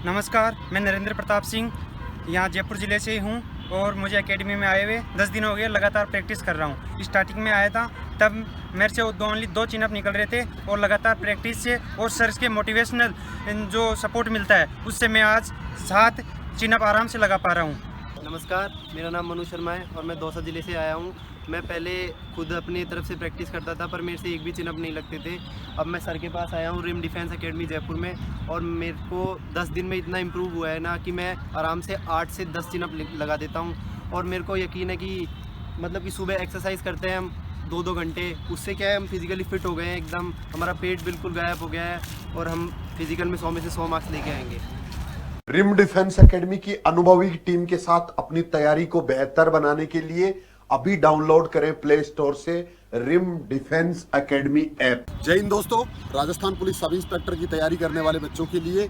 नमस्कार, मैं नरेंद्र प्रताप सिंह यहाँ जयपुर ज़िले से ही हूँ और मुझे एकेडमी में आए हुए 10 दिन हो गए। लगातार प्रैक्टिस कर रहा हूँ। स्टार्टिंग में आया था तब मेरे से ओनली 2 चिनअप निकल रहे थे और लगातार प्रैक्टिस से और सर के मोटिवेशनल जो सपोर्ट मिलता है उससे मैं आज 7 चिनअप आराम से लगा पा रहा हूँ। नमस्कार, मेरा नाम मनु शर्मा है और मैं दौसा ज़िले से आया हूँ। मैं पहले खुद अपनी तरफ से प्रैक्टिस करता था पर मेरे से एक भी चिनअप नहीं लगते थे। अब मैं सर के पास आया हूँ रिम डिफेंस एकेडमी जयपुर में और मेरे को 10 दिन में इतना इम्प्रूव हुआ है ना कि मैं आराम से 8 से 10 चिनअप लगा देता हूँ। और मेरे को यकीन है कि मतलब कि सुबह एक्सरसाइज करते हैं हम 2-2 घंटे, उससे क्या है हम फिज़िकली फ़िट हो गए हैं एकदम। हमारा पेट बिल्कुल गायब हो गया है और हम फिज़िकल में 100 में से 100 मार्क्स लेके आएंगे। रिम डिफेंस एकेडमी की अनुभवी टीम के साथ अपनी तैयारी को बेहतर बनाने के लिए अभी डाउनलोड करें प्ले स्टोर से रिम डिफेंस एकेडमी ऐप। जय हिंद दोस्तों, राजस्थान पुलिस सब इंस्पेक्टर की तैयारी करने वाले बच्चों के लिए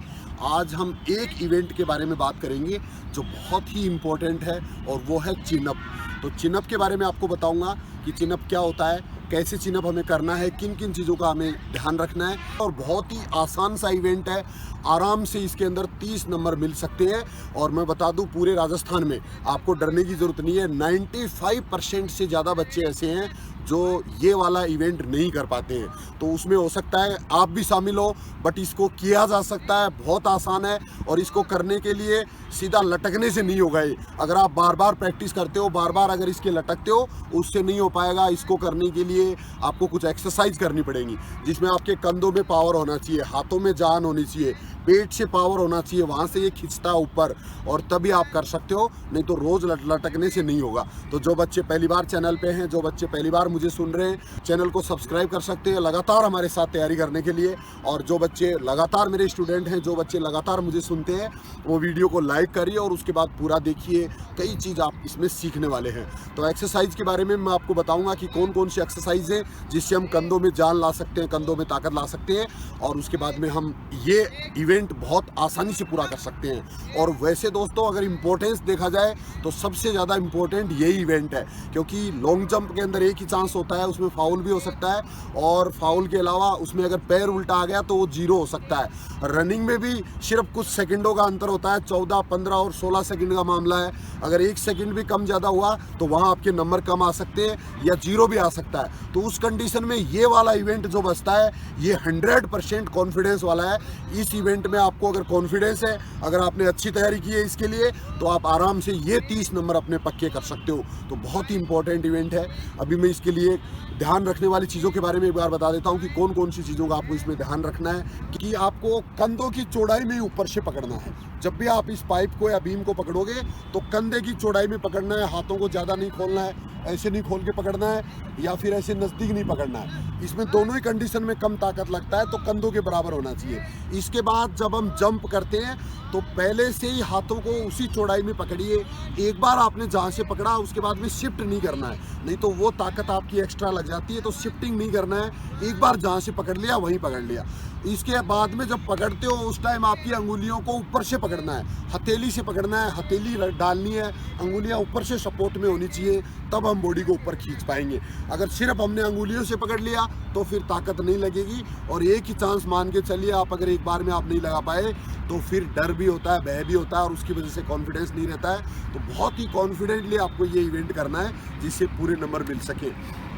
आज हम एक इवेंट के बारे में बात करेंगे जो बहुत ही इम्पोर्टेंट है और वो है चिनअप। तो चिनअप के बारे में आपको बताऊंगा कि चिनअप क्या होता है, कैसे चिनअप हमें करना है, किन किन चीज़ों का हमें ध्यान रखना है। और बहुत ही आसान सा इवेंट है, आराम से इसके अंदर 30 नंबर मिल सकते हैं। और मैं बता दूं पूरे राजस्थान में आपको डरने की ज़रूरत नहीं है। 95% से ज़्यादा बच्चे ऐसे हैं जो ये वाला इवेंट नहीं कर पाते हैं। तो उसमें हो सकता है आप भी शामिल हो, बट इसको किया जा सकता है, बहुत आसान है। और इसको करने के लिए सीधा लटकने से नहीं होगा ये। अगर आप बार बार प्रैक्टिस करते हो, बार बार अगर इसके लटकते हो, उससे नहीं हो पाएगा। इसको करने के लिए आपको कुछ एक्सरसाइज करनी पड़ेगी जिसमें आपके कंधों में पावर होना चाहिए, हाथों में जान होनी चाहिए, पेट से पावर होना चाहिए, वहाँ से ये खिंचता है ऊपर, और तभी आप कर सकते हो, नहीं तो रोज़ लटकने से नहीं होगा। तो जो बच्चे पहली बार चैनल पे हैं, जो बच्चे पहली बार मुझे सुन रहे हैं, चैनल को सब्सक्राइब कर सकते हैं लगातार हमारे साथ तैयारी करने के लिए। और जो बच्चे लगातार मेरे स्टूडेंट हैं, जो बच्चे लगातार मुझे सुनते हैं, वो वीडियो को लाइक करिए और उसके बाद पूरा देखिए, कई चीज़ आप इसमें सीखने वाले हैं। तो एक्सरसाइज के बारे में मैं आपको बताऊंगा कि कौन कौन सी एक्सरसाइज है जिससे हम कंधों में जान ला सकते हैं, कंधों में ताकत ला सकते हैं, और उसके बाद में हम ये इवेंट बहुत आसानी से पूरा कर सकते हैं। और वैसे दोस्तों अगर इम्पोर्टेंस देखा जाए तो सबसे ज़्यादा इम्पोर्टेंट यही इवेंट है, क्योंकि लॉन्ग जंप के अंदर एक ही चांस होता है, उसमें फाउल भी हो सकता है, और फाउल के अलावा उसमें अगर पैर उल्टा आ गया तो वो 0 हो सकता है। रनिंग में भी सिर्फ कुछ सेकंडों का अंतर होता है, 14, 15 और 16 सेकंड का मामला है। अगर 1 सेकंड भी कम ज़्यादा हुआ तो वहाँ आपके नंबर कम आ सकते हैं या 0 भी आ सकता है। तो उस कंडीशन में ये वाला इवेंट जो बचता है ये 100% कॉन्फिडेंस वाला है। इस इवेंट में आपको अगर कॉन्फिडेंस है, अगर आपने अच्छी तैयारी की है इसके लिए, तो आप आराम से ये 30 नंबर अपने पक्के कर सकते हो। तो बहुत ही इंपॉर्टेंट इवेंट है। अभी मैं इसके लिए ध्यान रखने वाली चीज़ों के बारे में एक बार बता देता हूँ कि कौन कौन सी चीज़ों का आपको इसमें ध्यान रखना है। कि आपको कंधों की चौड़ाई में ऊपर से पकड़ना है। जब भी आप इस पाइप को या बीम को पकड़ोगे तो कंधे की चौड़ाई में पकड़ना है, हाथों को ज़्यादा नहीं खोलना है, ऐसे नहीं खोल के पकड़ना है या फिर ऐसे नज़दीक नहीं पकड़ना है। इसमें दोनों ही कंडीशन में कम ताकत लगता है, तो कंधों के बराबर होना चाहिए। इसके बाद जब हम जंप करते हैं तो पहले से ही हाथों को उसी चौड़ाई में पकड़िए। एक बार आपने जहाँ से पकड़ा उसके बाद में शिफ्ट नहीं करना है, नहीं तो वो ताकत आपकी एक्स्ट्रा लग जाती है। तो शिफ्टिंग नहीं करना है, एक बार जहाँ से पकड़ लिया वहीं पकड़ लिया। इसके बाद में जब पकड़ते हो उस टाइम आपकी अंगुलियों को ऊपर से पकड़ना है, हथेली से पकड़ना है, हथेली डालनी है, अंगुलियां ऊपर से सपोर्ट में होनी चाहिए, तब हम बॉडी को ऊपर खींच पाएंगे। अगर सिर्फ हमने अंगुलियों से पकड़ लिया तो फिर ताकत नहीं लगेगी। और एक ही चांस मान के चलिए, आप अगर एक बार में आप नहीं लगा पाए तो फिर डर भी होता है, भय भी होता है, और उसकी वजह से कॉन्फिडेंस नहीं रहता है। तो बहुत ही कॉन्फिडेंटली आपको ये इवेंट करना है जिससे पूरे नंबर मिल सके।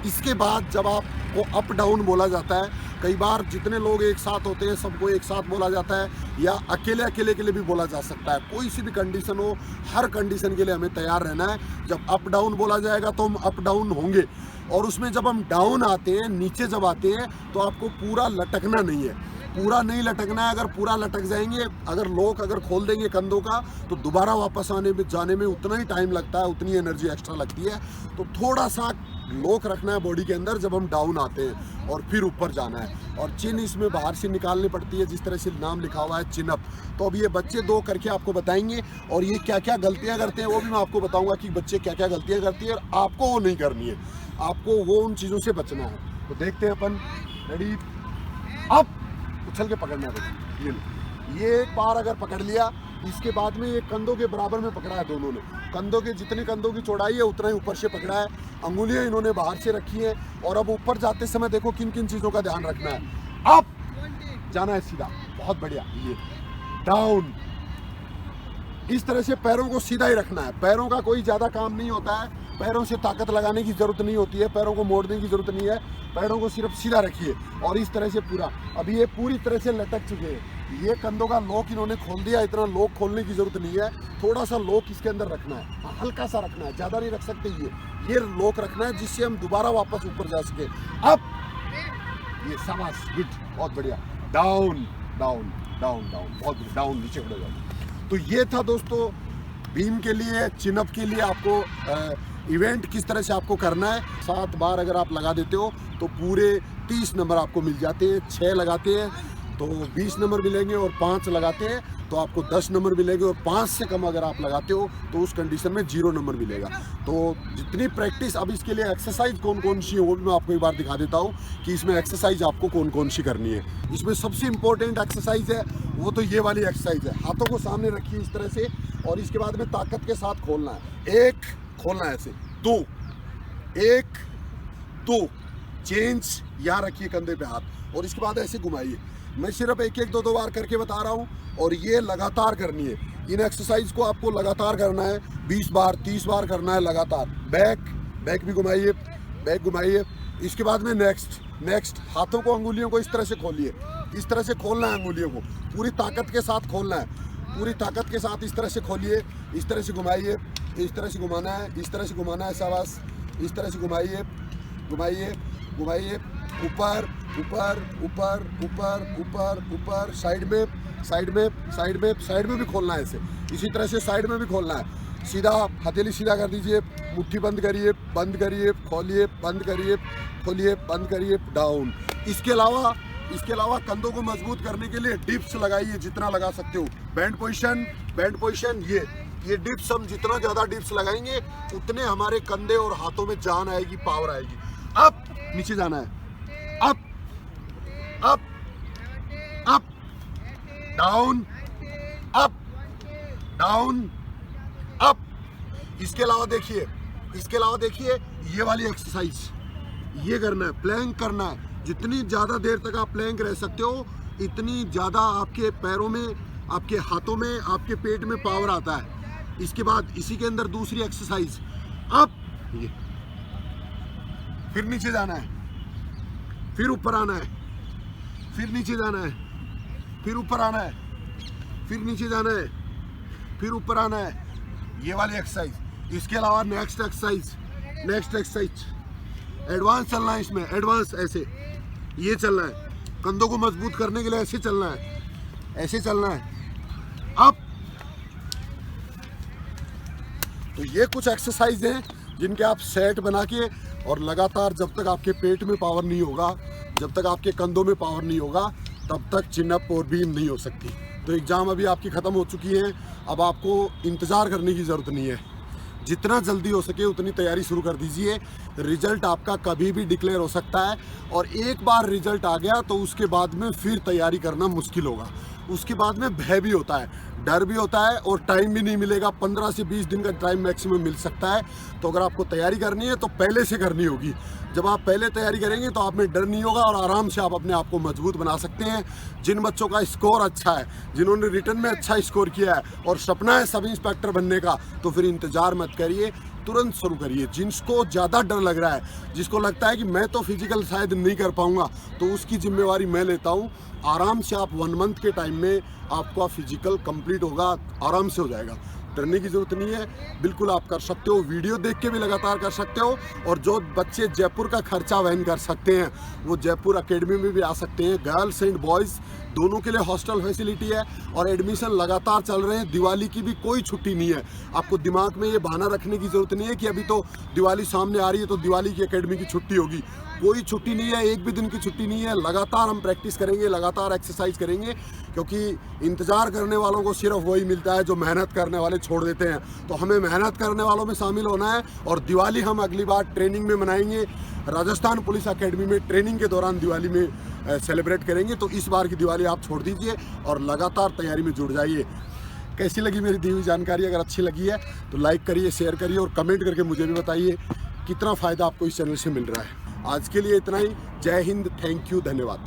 इसके बाद जब आपको अप डाउन बोला जाता है, कई बार जितने लोग एक साथ होते हैं सबको एक साथ बोला जाता है, या अकेले अकेले के लिए भी बोला जा सकता है। कोई सी भी कंडीशन हो, हर कंडीशन के लिए हमें तैयार रहना है। जब अप डाउन बोला जाएगा तो हम अप डाउन होंगे, और उसमें जब हम डाउन आते हैं, नीचे जब आते हैं, तो आपको पूरा लटकना नहीं है, पूरा नहीं लटकना है। अगर पूरा लटक जाएंगे, अगर लोग अगर खोल देंगे कंधों का, तो दोबारा वापस जाने में उतना ही टाइम लगता है, उतनी एनर्जी एक्स्ट्रा लगती है। तो थोड़ा सा लॉक रखना है बॉडी के अंदर जब हम डाउन आते हैं, और फिर ऊपर जाना है। और चिन इसमें बाहर से निकालनी पड़ती है, जिस तरह से नाम लिखा हुआ है चिनअप। तो अब ये बच्चे 2 करके आपको बताएंगे, और ये क्या क्या गलतियां करते हैं वो भी मैं आपको बताऊंगा कि बच्चे क्या क्या गलतियां करती है, और आपको वो नहीं करनी है, आपको वो उन चीज़ों से बचना है। तो देखते हैं अपन। रेडी, अब उछल के पकड़ना है। ये एक बार अगर पकड़ लिया, इसके बाद में ये कंधों के बराबर में पकड़ा है दोनों ने। कंधों के जितनी कंधों की चौड़ाई है उतना ही ऊपर से पकड़ा है। अंगुलियां इन्होंने बाहर से रखी है। और अब ऊपर जाते समय देखो किन किन चीज़ों का ध्यान रखना है। अप जाना है सीधा, बहुत बढ़िया। ये डाउन, इस तरह से पैरों को सीधा ही रखना है। पैरों का कोई ज़्यादा काम नहीं होता है, पैरों से ताकत लगाने की ज़रूरत नहीं होती है, पैरों को मोड़ने की ज़रूरत नहीं है, पैरों को सिर्फ सीधा रखिए और इस तरह से पूरा। अभी ये पूरी तरह से लटक चुके हैं, ये कंधों का लॉक इन्होंने खोल दिया, इतना लॉक खोलने की ज़रूरत नहीं है, थोड़ा सा लॉक इसके अंदर रखना है, हल्का सा रखना है, ज़्यादा नहीं रख सकते, ये लॉक रखना है जिससे हम दोबारा वापस ऊपर जा सके। अब ये शाबाश, गुड, बहुत बढ़िया, डाउन डाउन डाउन डाउन, बहुत बढ़िया, डाउन, नीचे उड़ जाओ। तो ये था दोस्तों बीम के लिए, चिनअप के लिए आपको इवेंट किस तरह से आपको करना है। 7 बार अगर आप लगा देते हो तो पूरे 30 नंबर आपको मिल जाते हैं। 6 लगाते हैं तो 20 नंबर मिलेंगे और 5 लगाते हैं तो आपको 10 नंबर मिलेंगे और 5 से कम अगर आप लगाते हो तो उस कंडीशन में 0 नंबर मिलेगा। तो जितनी प्रैक्टिस, अब इसके लिए एक्सरसाइज कौन कौन सी है वो भी मैं आपको एक बार दिखा देता हूँ कि इसमें एक्सरसाइज आपको कौन कौन सी करनी है। इसमें सबसे इम्पोर्टेंट एक्सरसाइज है वो तो ये वाली एक्सरसाइज है। हाथों को सामने रखिए इस तरह से और इसके बाद में ताकत के साथ खोलना है। 1 खोलना है ऐसे, 2, 1, 2, चेंज, यहाँ रखिए कंधे पे हाथ और इसके बाद ऐसे घुमाइए। मैं सिर्फ 1-1, 2-2 बार करके बता रहा हूँ और ये लगातार करनी है। इन एक्सरसाइज को आपको लगातार करना है, 20 बार 30 बार करना है लगातार। बैक भी घुमाइए, बैक घुमाइए। इसके बाद में नेक्स्ट हाथों को, अंगुलियों को इस तरह से खोलिए, इस तरह से खोलना है अंगुलियों को, पूरी ताकत के साथ खोलना है, पूरी ताकत के साथ इस तरह से खोलिए, इस तरह से घुमाइए, इस तरह से घुमाना है, इस तरह से घुमाना है, शाबाश, इस तरह से घुमाइए, घुमाइए, ऊपर ऊपर ऊपर ऊपर ऊपर ऊपर, साइड में भी खोलना है ऐसे, इसी तरह से साइड में भी खोलना है। सीधा, हथेली सीधा कर दीजिए, मुट्ठी बंद करिए, खोलिए, बंद करिए, डाउन। इसके अलावा कंधों को मजबूत करने के लिए डिप्स लगाइए, जितना लगा सकते हो। बैंड पोजीशन, ये डिप्स हम जितना ज़्यादा डिप्स लगाएंगे उतने हमारे कंधे और हाथों में जान आएगी, पावर आएगी। अब नीचे जाना है, अप, डाउन, अप। इसके अलावा देखिए ये वाली एक्सरसाइज ये करना है, प्लैंक करना है। जितनी ज़्यादा देर तक आप प्लैंक रह सकते हो इतनी ज़्यादा आपके पैरों में, आपके हाथों में, आपके पेट में पावर आता है। इसके बाद इसी के अंदर दूसरी एक्सरसाइज, अप, ये फिर नीचे जाना है, फिर ऊपर आना है, फिर नीचे जाना है, फिर ऊपर आना है, फिर नीचे जाना है, फिर ऊपर आना है, ये वाली एक्सरसाइज। इसके अलावा नेक्स्ट एक्सरसाइज एडवांस चलना है, इसमें एडवांस ऐसे ये चलना है, कंधों को मजबूत करने के लिए ऐसे चलना है, ऐसे चलना है। अब तो ये कुछ एक्सरसाइज हैं जिनके आप सेट बना के और लगातार, जब तक आपके पेट में पावर नहीं होगा, जब तक आपके कंधों में पावर नहीं होगा, तब तक चिनअप और बीम नहीं हो सकती। तो एग्ज़ाम अभी आपकी ख़त्म हो चुकी है, अब आपको इंतज़ार करने की ज़रूरत नहीं है। जितना जल्दी हो सके उतनी तैयारी शुरू कर दीजिए। रिजल्ट आपका कभी भी डिक्लेयर हो सकता है और एक बार रिजल्ट आ गया तो उसके बाद में फिर तैयारी करना मुश्किल होगा। उसके बाद में भय भी होता है, डर भी होता है और टाइम भी नहीं मिलेगा। 15 से 20 दिन का टाइम मैक्सिमम मिल सकता है। तो अगर आपको तैयारी करनी है तो पहले से करनी होगी। जब आप पहले तैयारी करेंगे तो आप में डर नहीं होगा और आराम से आप अपने आप को मजबूत बना सकते हैं। जिन बच्चों का स्कोर अच्छा है, जिन्होंने रिटर्न में अच्छा स्कोर किया है और सपना है सब इंस्पेक्टर बनने का, तो फिर इंतज़ार मत करिए, तुरंत शुरू करिए। जिसको ज़्यादा डर लग रहा है, जिसको लगता है कि मैं तो फिजिकल शायद नहीं कर पाऊंगा, तो उसकी जिम्मेवारी मैं लेता हूं। आराम से आप 1 मंथ के टाइम में आपका फिजिकल कंप्लीट होगा, आराम से हो जाएगा। डरने की ज़रूरत नहीं है, बिल्कुल आप कर सकते हो। वीडियो देख के भी लगातार कर सकते हो और जो बच्चे जयपुर का खर्चा वहन कर सकते हैं वो जयपुर एकेडमी में भी आ सकते हैं। गर्ल्स एंड बॉयज़ दोनों के लिए हॉस्टल फैसिलिटी है और एडमिशन लगातार चल रहे हैं। दिवाली की भी कोई छुट्टी नहीं है। आपको दिमाग में ये बहाना रखने की ज़रूरत नहीं है कि अभी तो दिवाली सामने आ रही है तो दिवाली की एकेडमी की छुट्टी होगी। कोई छुट्टी नहीं है, एक भी दिन की छुट्टी नहीं है। लगातार हम प्रैक्टिस करेंगे, लगातार एक्सरसाइज करेंगे, क्योंकि इंतज़ार करने वालों को सिर्फ वही मिलता है जो मेहनत करने वाले छोड़ देते हैं। तो हमें मेहनत करने वालों में शामिल होना है और दिवाली हम अगली बार ट्रेनिंग में मनाएंगे। राजस्थान पुलिस अकेडमी में ट्रेनिंग के दौरान दिवाली में सेलिब्रेट करेंगे। तो इस बार की दिवाली आप छोड़ दीजिए और लगातार तैयारी में जुड़ जाइए। कैसी लगी मेरी दी हुई जानकारी? अगर अच्छी लगी है तो लाइक करिए, शेयर करिए और कमेंट करके मुझे भी बताइए कितना फ़ायदा आपको इस चैनल से मिल रहा है। आज के लिए इतना ही। जय हिंद, थैंक यू, धन्यवाद।